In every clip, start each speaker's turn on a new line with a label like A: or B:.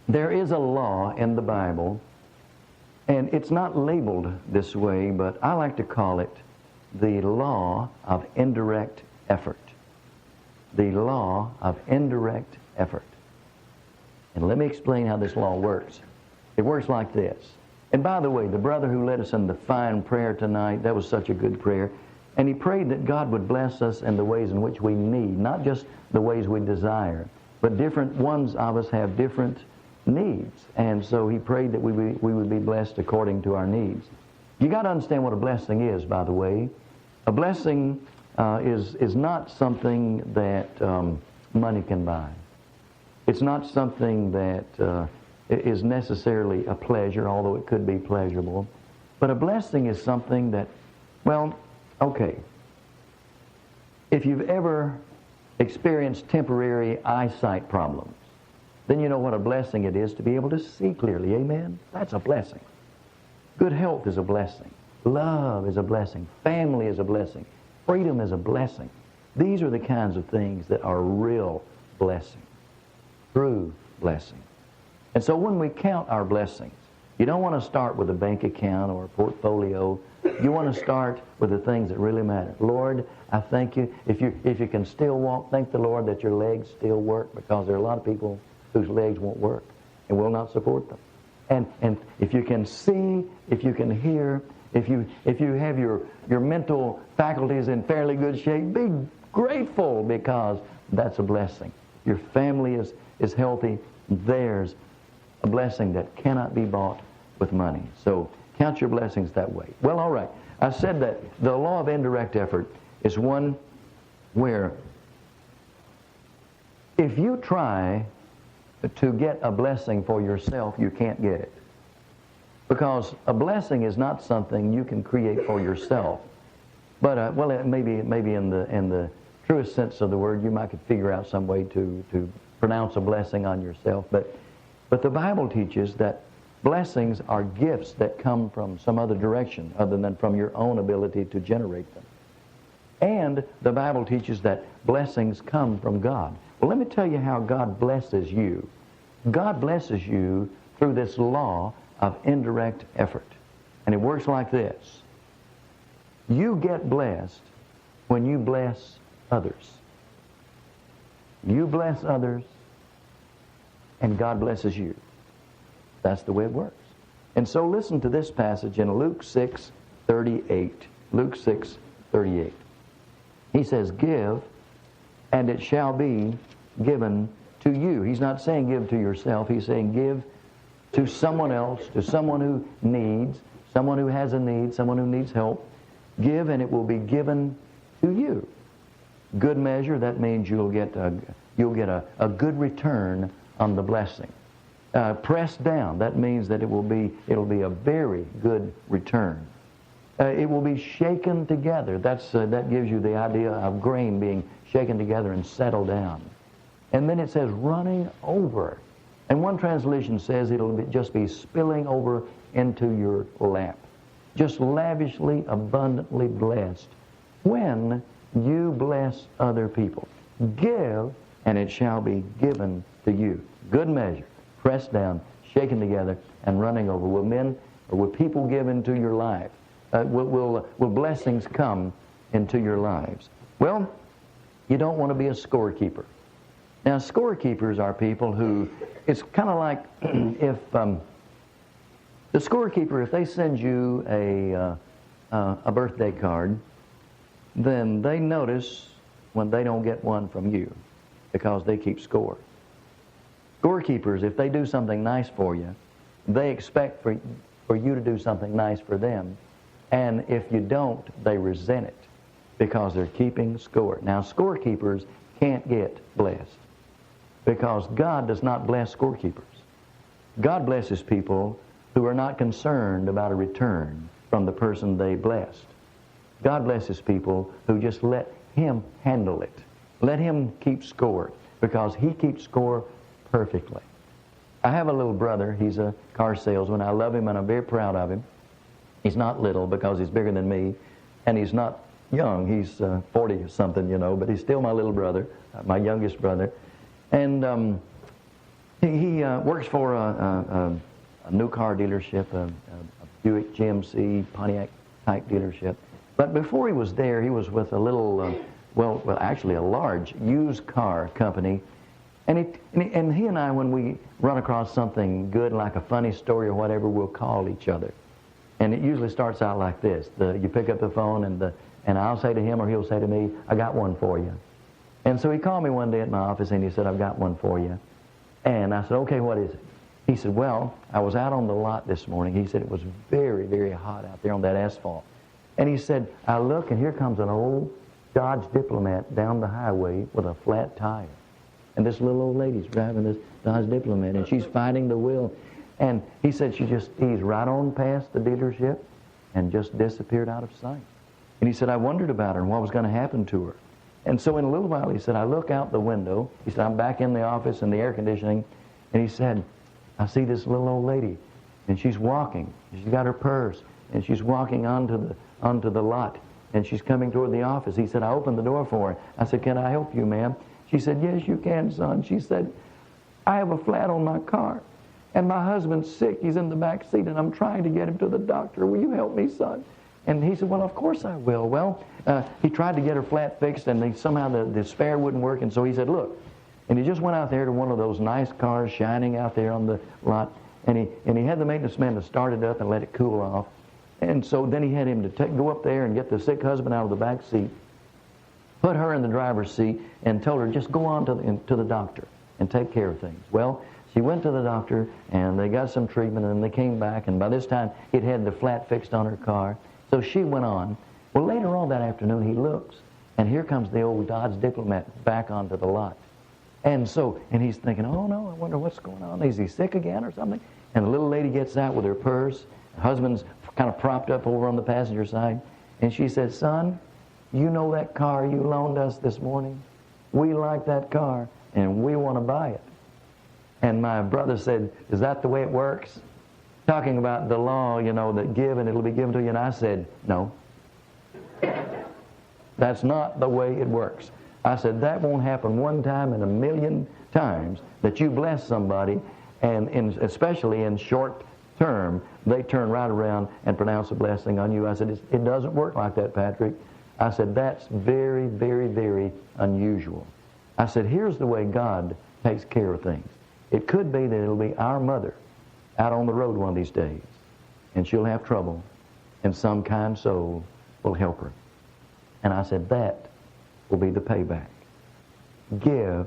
A: There is a law in the Bible, and it's not labeled this way, but I like to call it the law of indirect effort. The law of indirect effort. And let me explain how this law works. It works like this. And by the way, the brother who led us in the fine prayer tonight, that was such a good prayer. And he prayed that God would bless us in the ways in which we need, not just the ways we desire, but different ones of us have different needs. And so he prayed that we would be blessed according to our needs. You got to understand what a blessing is, by the way. A blessing is not something that money can buy. It's not something that is necessarily a pleasure, although it could be pleasurable. But a blessing is something that, well, okay. If you've ever experienced temporary eyesight problems, then you know what a blessing it is to be able to see clearly. Amen? That's a blessing. Good health is a blessing. Love is a blessing. Family is a blessing. Freedom is a blessing. These are the kinds of things that are real blessings. True blessing. And so when we count our blessings, you don't want to start with a bank account or a portfolio. You want to start with the things that really matter. Lord, I thank you. If you can still walk, thank the Lord that your legs still work, because there are a lot of people whose legs won't work and will not support them. And if you can see, if you can hear, if you have your mental faculties in fairly good shape, be grateful, because that's a blessing. Your family is healthy. There's a blessing that cannot be bought with money. So count your blessings that way. Well, all right. I said that the law of indirect effort is one where if you try to get a blessing for yourself, you can't get it. Because a blessing is not something you can create for yourself. But, well, maybe in the truest sense of the word, you might could figure out some way to pronounce a blessing on yourself. But the Bible teaches that blessings are gifts that come from some other direction other than from your own ability to generate them. And the Bible teaches that blessings come from God. Well, let me tell you how God blesses you. God blesses you through this law of indirect effort. And it works like this. You get blessed when you bless others. You bless others, and God blesses you. That's the way it works. And so listen to this passage in Luke 6:38. Luke 6:38. He says, "Give, and it shall be given to you." He's not saying give to yourself. He's saying give to someone else, to someone who needs, someone who has a need, someone who needs help. Give, and it will be given to you. Good measure, that means you'll get a good return on the blessing. Pressed down, that means that it'll be a very good return. It will be shaken together. That gives you the idea of grain being shaken together and settled down. And then it says running over. And one translation says just be spilling over into your lap. Just lavishly, abundantly blessed when you bless other people. Give, and it shall be given to you. Good measure, pressed down, shaken together, and running over. Will people give into your life? Will blessings come into your lives? Well, you don't want to be a scorekeeper. Now, scorekeepers are people who, it's kind of like if the scorekeeper, if they send you a birthday card, then they notice when they don't get one from you because they keep score. Scorekeepers, if they do something nice for you, they expect for you to do something nice for them. And if you don't, they resent it because they're keeping score. Now, scorekeepers can't get blessed because God does not bless scorekeepers. God blesses people who are not concerned about a return from the person they blessed. God blesses people who just let Him handle it. Let Him keep score because He keeps score perfectly. I have a little brother. He's a car salesman. I love him and I'm very proud of him. He's not little because he's bigger than me, and he's not young. He's 40-something, but he's still my little brother, my youngest brother. And He works for a new car dealership, a Buick GMC Pontiac type dealership. But before he was there, he was with a little, well, actually a large used car company. And he and I, when we run across something good, like a funny story or whatever, we'll call each other. And it usually starts out like this. You pick up the phone, and I'll say to him or he'll say to me, I got one for you. And so he called me one day at my office and he said, I've got one for you. And I said, okay, what is it? He said, well, I was out on the lot this morning. He said it was very, very hot out there on that asphalt. And he said, I look and here comes an old Dodge Diplomat down the highway with a flat tire. And this little old lady's driving this Dodge Diplomat and she's fighting the wheel. And he said she just eased right on past the dealership and just disappeared out of sight. And he said, I wondered about her and what was going to happen to her. And so in a little while, he said, I look out the window. He said, I'm back in the office in the air conditioning. And he said, I see this little old lady, and she's walking. She's got her purse, and she's walking onto the lot, and she's coming toward the office. He said, I opened the door for her. I said, can I help you, ma'am? She said, yes, you can, son. She said, I have a flat on my car, and my husband's sick. He's in the back seat, and I'm trying to get him to the doctor. Will you help me, son? And he said, well, of course I will. Well, he tried to get her flat fixed, and somehow the spare wouldn't work, and so he said, look. And he just went out there to one of those nice cars shining out there on the lot, and he had the maintenance man to start it up and let it cool off. And so then he had him to go up there and get the sick husband out of the back seat, put her in the driver's seat, and told her, just go on to the doctor and take care of things. Well, she went to the doctor, and they got some treatment, and they came back, and by this time, it had the flat fixed on her car. So she went on. Well, later on that afternoon, he looks, and here comes the old Dodge Diplomat back onto the lot. And he's thinking, oh, no, I wonder what's going on. Is he sick again or something? And the little lady gets out with her purse. The husband's kind of propped up over on the passenger side. And she said, son, you know that car you loaned us this morning? We like that car, and we want to buy it. And my brother said, is that the way it works? Talking about the law, that give and it'll be given to you. And I said, no. That's not the way it works. I said, that won't happen one time in a million times that you bless somebody, and especially in short term, they turn right around and pronounce a blessing on you. I said, it doesn't work like that, Patrick. I said, that's very, very, very unusual. I said, here's the way God takes care of things. It could be that it'll be our mother out on the road one of these days, and she'll have trouble, and some kind soul will help her. And I said, that will be the payback. Give,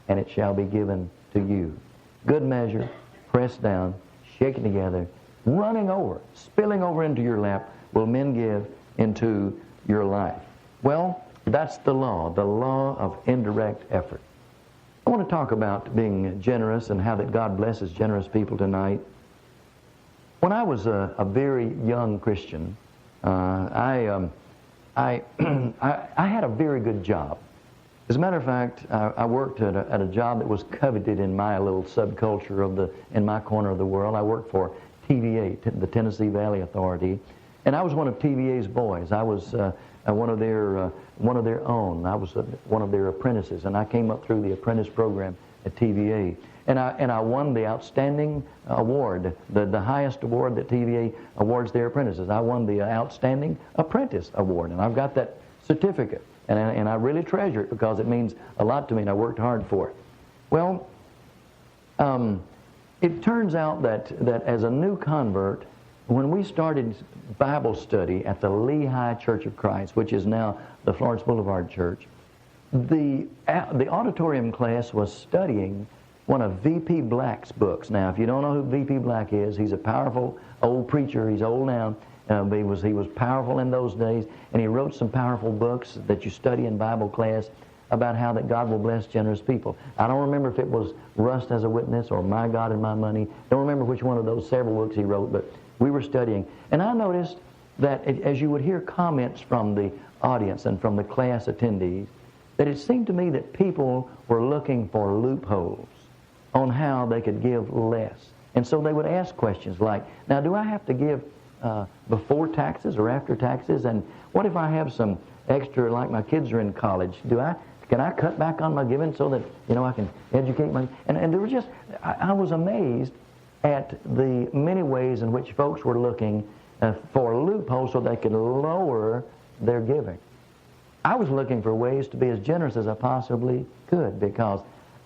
A: and it shall be given to you. Good measure, pressed down, shaken together, running over, spilling over into your lap, will men give into your life. Well, that's the law of indirect effort. I want to talk about being generous and how that God blesses generous people tonight. When I was a very young Christian, I had a very good job. As a matter of fact, I worked at a job that was coveted in my little subculture in my corner of the world. I worked for TVA, the Tennessee Valley Authority, and I was one of TVA's boys. I was one of their own. I was one of their apprentices, and I came up through the apprentice program at TVA. And I won the outstanding award, the highest award that TVA awards their apprentices. I won the Outstanding Apprentice Award, and I've got that certificate. And I really treasure it because it means a lot to me, and I worked hard for it. Well, it turns out that as a new convert, when we started Bible study at the Lehigh Church of Christ, which is now the Florence Boulevard Church, the auditorium class was studying one of V.P. Black's books. Now, if you don't know who V.P. Black is, he's a powerful old preacher. He's old now. But he was powerful in those days, and he wrote some powerful books that you study in Bible class about how that God will bless generous people. I don't remember if it was Rust as a Witness or My God and My Money. Don't remember which one of those several books he wrote, but we were studying. And I noticed that as you would hear comments from the audience and from the class attendees, that it seemed to me that people were looking for loopholes on how they could give less. And so they would ask questions like, now, do I have to give before taxes or after taxes? And what if I have some extra, like my kids are in college, can I cut back on my giving so that, I can educate my... And there was just... I was amazed at the many ways in which folks were looking for loopholes so they could lower their giving. I was looking for ways to be as generous as I possibly could because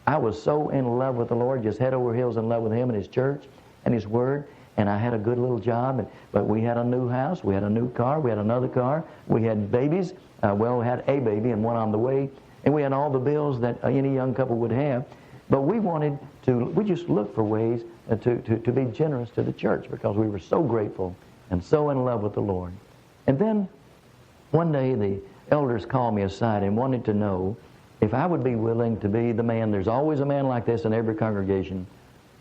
A: I was so in love with the Lord, just head over heels in love with Him and His church and His Word, and I had a good little job, but we had a new house, we had a new car, we had another car, we had babies, we had a baby and one on the way, and we had all the bills that any young couple would have, but we just looked for ways to be generous to the church because we were so grateful and so in love with the Lord. And then one day the elders called me aside and wanted to know if I would be willing to be the man. There's always a man like this in every congregation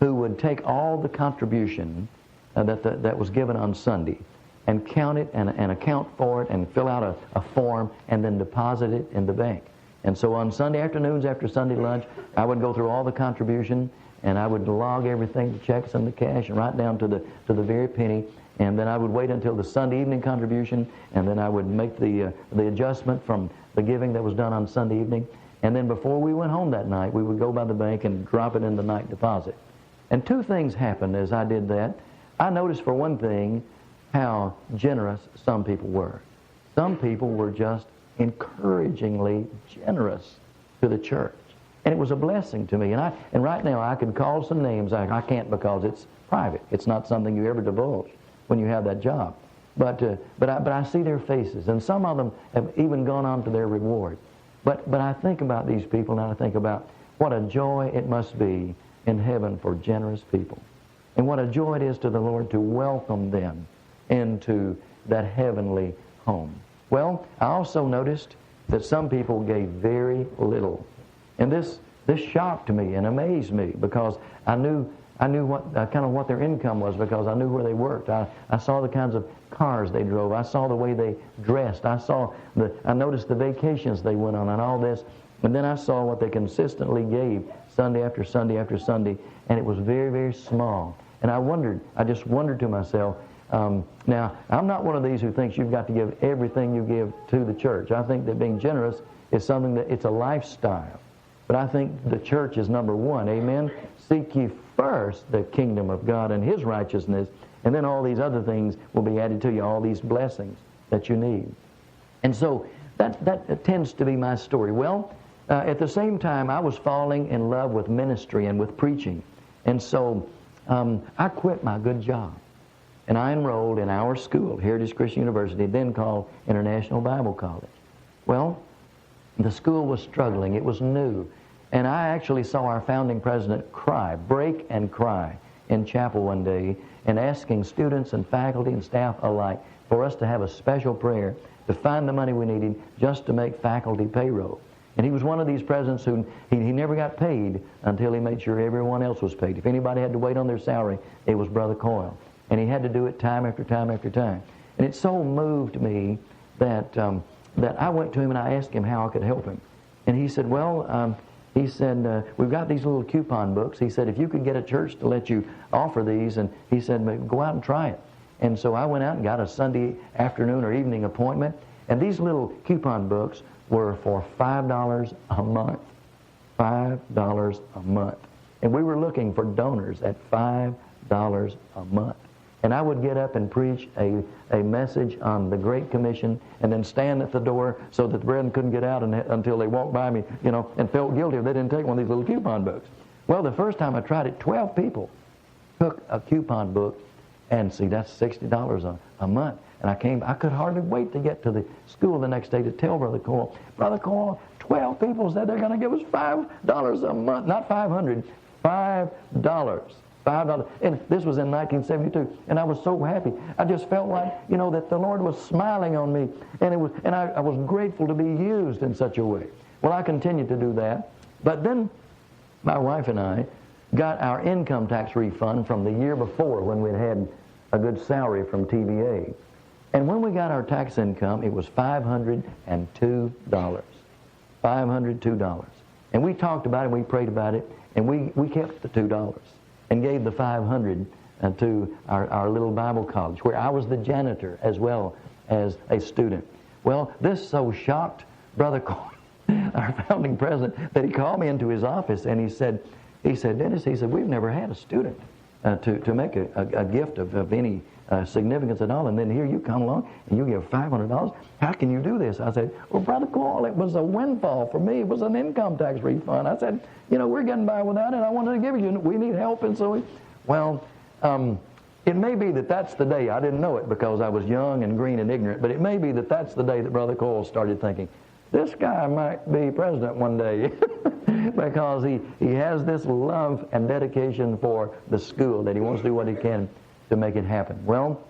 A: who would take all the contribution that was given on Sunday and count it and account for it and fill out a form and then deposit it in the bank. And so on Sunday afternoons after Sunday lunch, I would go through all the contribution and I would log everything, the checks and the cash, and right down to the very penny. And then I would wait until the Sunday evening contribution, and then I would make the adjustment from the giving that was done on Sunday evening. And then before we went home that night, we would go by the bank and drop it in the night deposit. And two things happened as I did that. I noticed, for one thing, how generous some people were. Some people were just encouragingly generous to the church. And it was a blessing to me. And right now I could call some names. I can't because it's private. It's not something you ever divulge when you have that job. But I see their faces, and some of them have even gone on to their reward. But I think about these people, and I think about what a joy it must be in heaven for generous people. And what a joy it is to the Lord to welcome them into that heavenly home. Well, I also noticed that some people gave very little. And this shocked me and amazed me because I knew what kind of what their income was because I knew where they worked. I saw the kinds of cars they drove. I saw the way they dressed. I noticed the vacations they went on and all this. And then I saw what they consistently gave Sunday after Sunday after Sunday, and it was very, very small. And I just wondered to myself, now, I'm not one of these who thinks you've got to give everything you give to the church. I think that being generous is something it's a lifestyle. But I think the church is number one. Amen? Seek ye first the kingdom of God and His righteousness, and then all these other things will be added to you, all these blessings that you need. And so that tends to be my story. Well, at the same time, I was falling in love with ministry and with preaching. And so I quit my good job. And I enrolled in our school, Heritage Christian University, then called International Bible College. Well, the school was struggling. It was new. And I actually saw our founding president break and cry in chapel one day, and asking students and faculty and staff alike for us to have a special prayer to find the money we needed just to make faculty payroll. And he was one of these presidents who he never got paid until he made sure everyone else was paid. If anybody had to wait on their salary, it was Brother Coyle. And he had to do it time after time after time. And it so moved me that I went to him and I asked him how I could help him. And he said, we've got these little coupon books. He said, if you could get a church to let you offer these, and he said, go out and try it. And so I went out and got a Sunday afternoon or evening appointment. And these little coupon books were for $5 a month. $5 a month. And we were looking for donors at $5 a month. And I would get up and preach a message on the Great Commission and then stand at the door so that the brethren couldn't get out until they walked by me, and felt guilty if they didn't take one of these little coupon books. Well, the first time I tried it, 12 people took a coupon book, and see, that's $60 a month. And I could hardly wait to get to the school the next day to tell Brother Coyle, 12 people said they're going to give us $5 a month, not $500, $5. And this was in 1972, and I was so happy. I just felt like, that the Lord was smiling on me, and I was grateful to be used in such a way. Well, I continued to do that, but then my wife and I got our income tax refund from the year before when we'd had a good salary from TVA. And when we got our tax income, it was $502. $502. And we talked about it, we prayed about it, and we kept the $2 and gave the $500 to our little Bible college, where I was the janitor as well as a student. Well, this so shocked Brother Coyle our founding president, that he called me into his office and he said, Dennis, he said, we've never had a student to make a gift of any significance at all, and then here you come along and you give $500. How can you do this? I said, well, Brother Coyle, it was a windfall for me. It was an income tax refund. I said, we're getting by without it. I wanted to give it to you. We need help. And so, it may be that that's the day. I didn't know it because I was young and green and ignorant, but it may be that that's the day that Brother Coyle started thinking, this guy might be president one day because he has this love and dedication for the school that he wants to do what he can to make it happen. Well,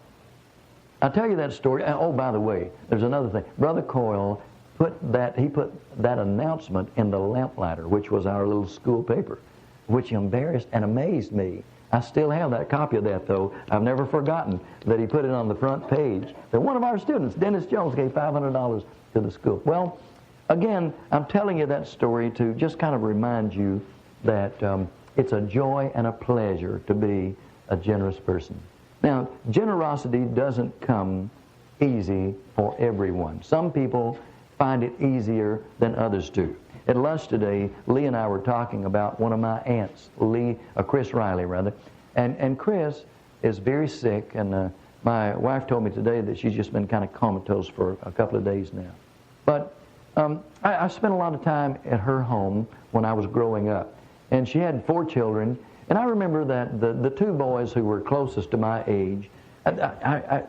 A: I'll tell you that story. Oh, by the way, there's another thing. Brother Coyle put that announcement in the Lamplighter, which was our little school paper, which embarrassed and amazed me. I still have that copy of that, though. I've never forgotten that he put it on the front page, that one of our students, Dennis Jones, gave $500 to the school. Well, again, I'm telling you that story to just kind of remind you that it's a joy and a pleasure to be a generous person. Now, generosity doesn't come easy for everyone. Some people find it easier than others do. At lunch today, Lee and I were talking about one of my aunts, Chris Riley, rather. And Chris is very sick, and my wife told me today that she's just been kind of comatose for a couple of days now. But I spent a lot of time at her home when I was growing up. And she had 4 children, and I remember that the 2 boys who were closest to my age, I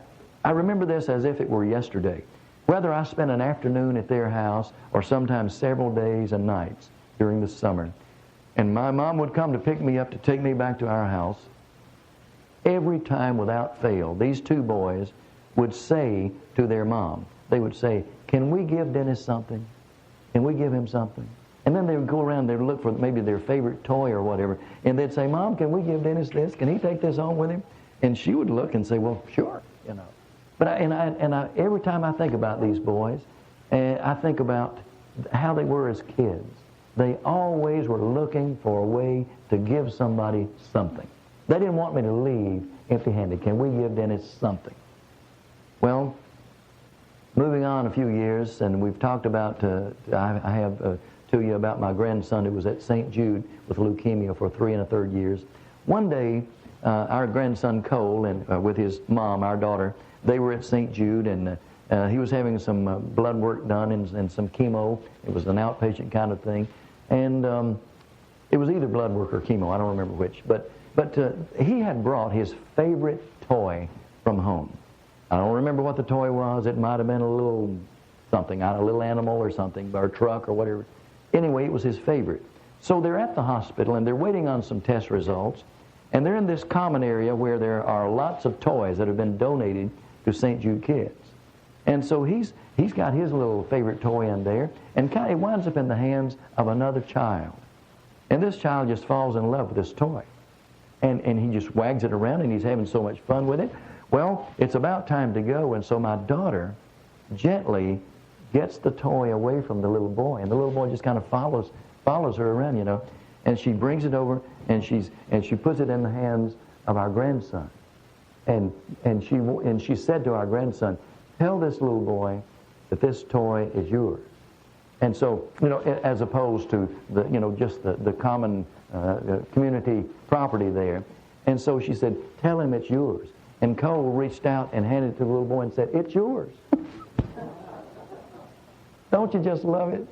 A: remember this as if it were yesterday. Whether I spent an afternoon at their house or sometimes several days and nights during the summer. And my mom would come to pick me up to take me back to our house. Every time without fail, these 2 boys would say to their mom, they would say, can we give Dennis something? Can we give him something? And then they would go around, they would look for maybe their favorite toy or whatever. And they'd say, Mom, can we give Dennis this? Can he take this home with him? And she would look and say, well, sure, But every time I think about these boys, I think about how they were as kids. They always were looking for a way to give somebody something. They didn't want me to leave empty-handed. Can we give Dennis something? Well, moving on a few years, and we've talked about, I have to you about my grandson who was at St. Jude with leukemia for 3 1/3 years. One day, our grandson Cole and with his mom, our daughter, they were at St. Jude, and he was having some blood work done and some chemo. It was an outpatient kind of thing. And it was either blood work or chemo. I don't remember which. But he had brought his favorite toy from home. I don't remember what the toy was. It might have been a little something, a little animal or something, or a truck or whatever. Anyway, it was his favorite. So they're at the hospital, and they're waiting on some test results. And they're in this common area where there are lots of toys that have been donated to St. Jude kids. And so he's got his little favorite toy in there, and it winds up in the hands of another child. And this child just falls in love with this toy. And he just wags it around, and he's having so much fun with it. Well, it's about time to go, and so my daughter gently gets the toy away from the little boy, and the little boy just kind of follows her around, and she brings it over, and she puts it in the hands of our grandson. And she said to our grandson, tell this little boy that this toy is yours. And so, as opposed to just the common community property there. And so she said, tell him it's yours. And Cole reached out and handed it to the little boy and said, it's yours. Don't you just love it?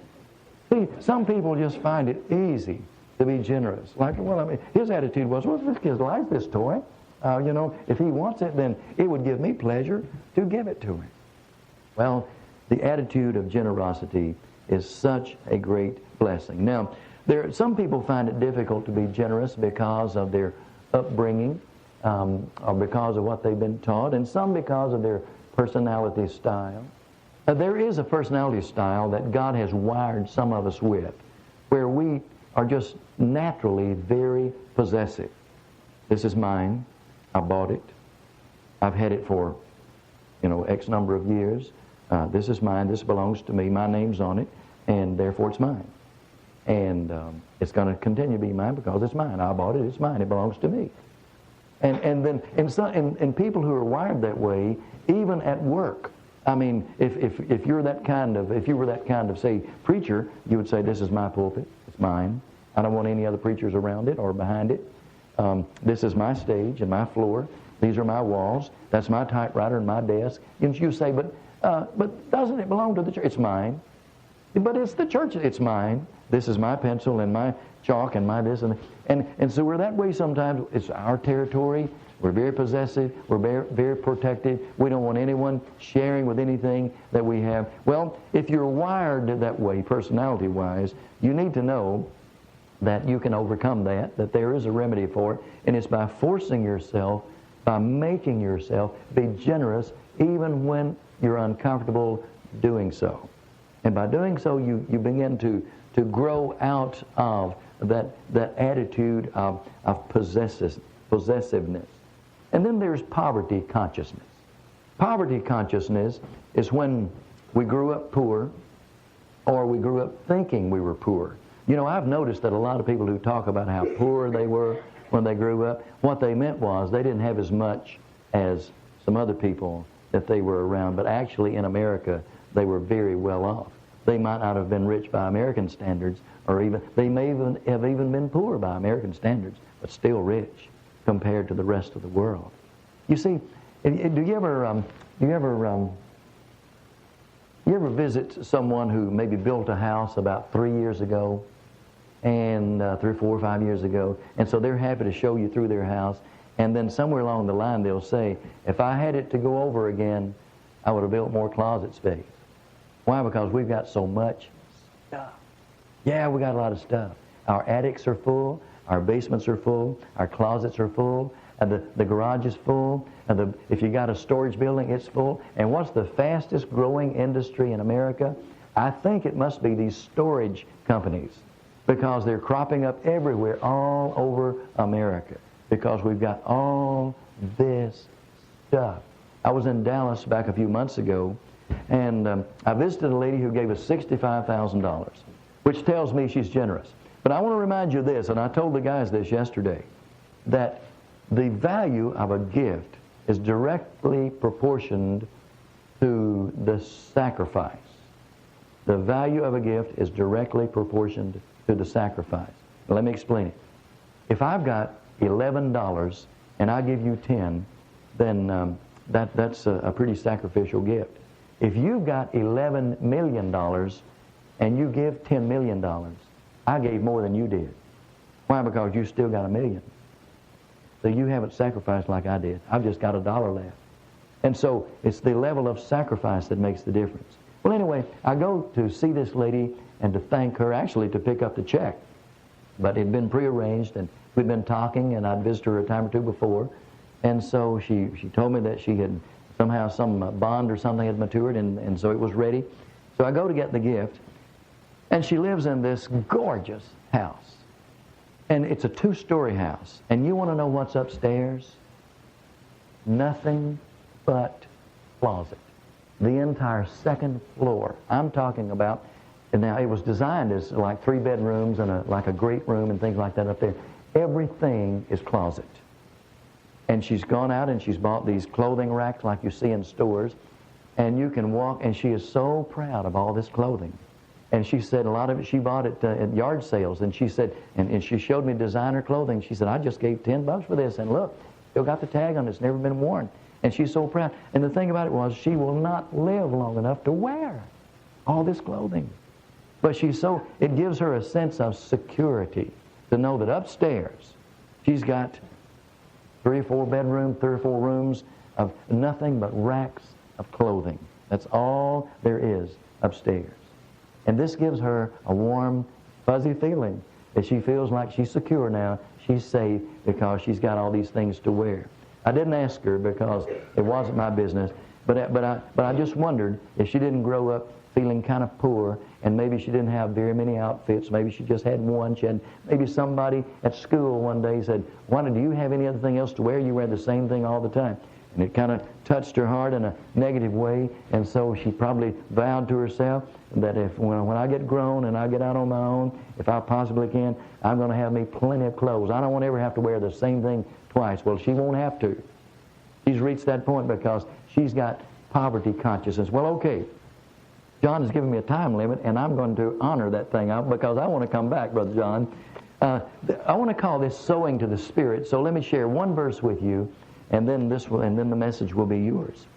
A: See, some people just find it easy to be generous. His attitude was, well, this kid likes this toy. If he wants it, then it would give me pleasure to give it to him. Well, the attitude of generosity is such a great blessing. Now, some people find it difficult to be generous because of their upbringing, or because of what they've been taught, and some because of their personality style. There is a personality style that God has wired some of us with, where we are just naturally very possessive. This is mine. I bought it. I've had it for, X number of years. This is mine. This belongs to me. My name's on it, and therefore it's mine. And it's going to continue to be mine because it's mine. I bought it. It's mine. It belongs to me. And then people who are wired that way, even at work, I mean, if you were that kind of, say, preacher, you would say, this is my pulpit, it's mine. I don't want any other preachers around it or behind it. This is my stage and my floor. These are my walls. That's my typewriter and my desk. And you say, but doesn't it belong to the church? It's mine. But it's the church. It's mine. This is my pencil and my chalk and my this and so we're that way sometimes. It's our territory. We're very possessive. We're very, very protective. We don't want anyone sharing with anything that we have. Well, if you're wired that way, personality-wise, you need to know that you can overcome that there is a remedy for it, and it's by forcing yourself, by making yourself be generous even when you're uncomfortable doing so. And by doing so, you begin to grow out of that attitude of possessiveness. And then there's poverty consciousness. Poverty consciousness is when we grew up poor, or we grew up thinking we were poor. You know, I've noticed that a lot of people who talk about how poor they were when they grew up, what they meant was they didn't have as much as some other people that they were around, but actually in America, they were very well off. They might not have been rich by American standards, or they may have been poor by American standards, but still rich compared to the rest of the world. You see, do you ever visit someone who maybe built a house about 3 years ago, and 3 or 4 or 5 years ago, and so they're happy to show you through their house, and then somewhere along the line they'll say, if I had it to go over again, I would have built more closet space. Why? Because we've got so much stuff. Yeah, we got a lot of stuff. Our attics are full, our basements are full, our closets are full, and the garage is full, and if you got a storage building, it's full. And what's the fastest growing industry in America? I think it must be these storage companies, because they're cropping up everywhere, all over America, because we've got all this stuff. I was in Dallas back a few months ago, and I visited a lady who gave us $65,000, which tells me she's generous. But I want to remind you of this, and I told the guys this yesterday, that the value of a gift is directly proportioned to the sacrifice. The value of a gift is directly proportioned to the sacrifice. Now, let me explain it. If I've got $11 and I give you 10, then that's a pretty sacrificial gift. If you've got $11 million and you give $10 million, I gave more than you did. Why? Because you still got $1 million. So you haven't sacrificed like I did. I've just got $1 left. And so it's the level of sacrifice that makes the difference. Well, anyway, I go to see this lady and to thank her, actually to pick up the check. But it had been prearranged, and we'd been talking, and I'd visited her a time or two before. And so she told me that she had somehow some bond or something had matured, and so it was ready. So I go to get the gift, and she lives in this gorgeous house. And it's a 2-story house. And you want to know what's upstairs? Nothing but closet. The entire second floor. I'm talking about, and now it was designed as like 3 bedrooms and like a great room and things like that up there. Everything is closet. And she's gone out and she's bought these clothing racks like you see in stores. And you can walk, and she is so proud of all this clothing. And she said a lot of it she bought at yard sales. And she said, and she showed me designer clothing. She said, I just gave $10 for this, and look, still got the tag on it. It's never been worn. And she's so proud. And the thing about it was, she will not live long enough to wear all this clothing. But it gives her a sense of security to know that upstairs she's got 3 or 4 bedrooms, 3 or 4 rooms of nothing but racks of clothing. That's all there is upstairs. And this gives her a warm, fuzzy feeling that she feels like she's secure now. She's safe because she's got all these things to wear. I didn't ask her because it wasn't my business, but I just wondered if she didn't grow up feeling kind of poor, and maybe she didn't have very many outfits. Maybe she just had one. Maybe somebody at school one day said, Wanda, do you have any other thing else to wear? You wear the same thing all the time. And it kind of touched her heart in a negative way, and so she probably vowed to herself that when I get grown and I get out on my own, if I possibly can, I'm going to have me plenty of clothes. I don't want to ever have to wear the same thing twice. Well, she won't have to. She's reached that point because she's got poverty consciousness. Well, okay, John has given me a time limit, and I'm going to honor that thing out because I want to come back, Brother John. I want to call this sowing to the Spirit. So let me share one verse with you, and then the message will be yours.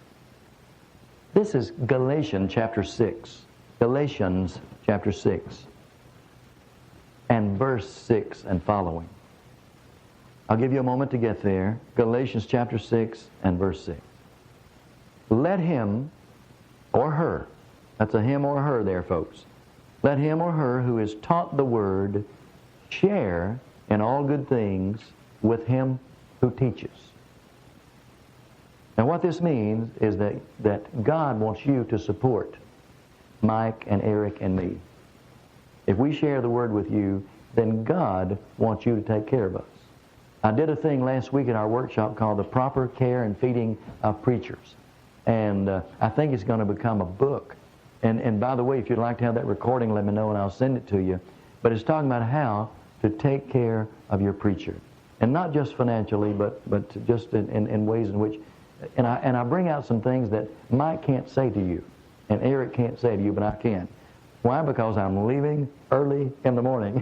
A: This is Galatians chapter 6. Galatians chapter 6 and verse 6 and following. I'll give you a moment to get there. Galatians chapter 6 and verse 6. Let him or her, that's a him or her there, folks. Let him or her who is taught the word share in all good things with him who teaches. Now what this means is that God wants you to support Mike and Eric and me. If we share the word with you, then God wants you to take care of us. I did a thing last week in our workshop called The Proper Care and Feeding of Preachers. And I think it's going to become a book. And by the way, if you'd like to have that recording, let me know and I'll send it to you. But it's talking about how to take care of your preacher. And not just financially, but just in ways in which... And I bring out some things that Mike can't say to you, and Eric can't say to you, but I can. Why? Because I'm leaving early in the morning.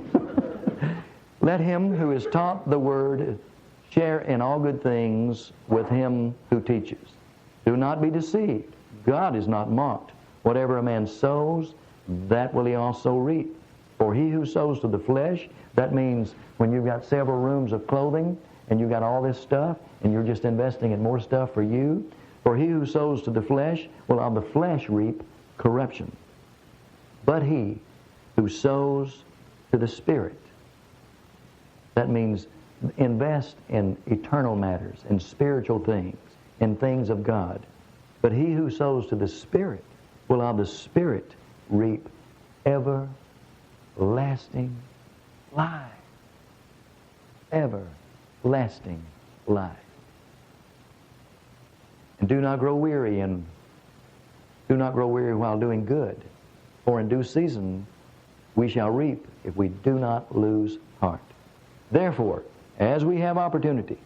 A: Let him who is taught the word share in all good things with him who teaches. Do not be deceived. God is not mocked. Whatever a man sows, that will he also reap. For he who sows to the flesh, that means when you've got several rooms of clothing and you've got all this stuff and you're just investing in more stuff for you, for he who sows to the flesh will of the flesh reap corruption. But he who sows to the Spirit, that means invest in eternal matters, in spiritual things, in things of God. But he who sows to the Spirit will of the Spirit reap everlasting life. Everlasting life. And do not grow weary while doing good, for in due season we shall reap if we do not lose heart. Therefore, as we have opportunity,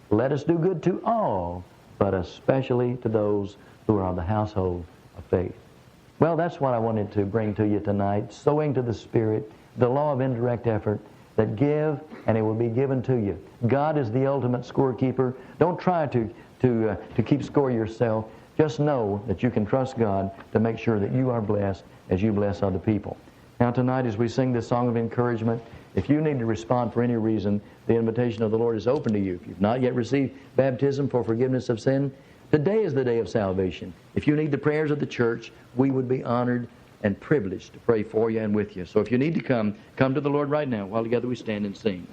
A: let us do good to all, but especially to those who are of the household of faith. Well, that's what I wanted to bring to you tonight. Sowing to the Spirit, the law of indirect effort, that give and it will be given to you. God is the ultimate scorekeeper. Don't try to keep score yourself. Just know that you can trust God to make sure that you are blessed as you bless other people. Now tonight as we sing this song of encouragement, if you need to respond for any reason, the invitation of the Lord is open to you. If you've not yet received baptism for forgiveness of sin, today is the day of salvation. If you need the prayers of the church, we would be honored and privileged to pray for you and with you. So if you need to come to the Lord right now while together we stand and sing.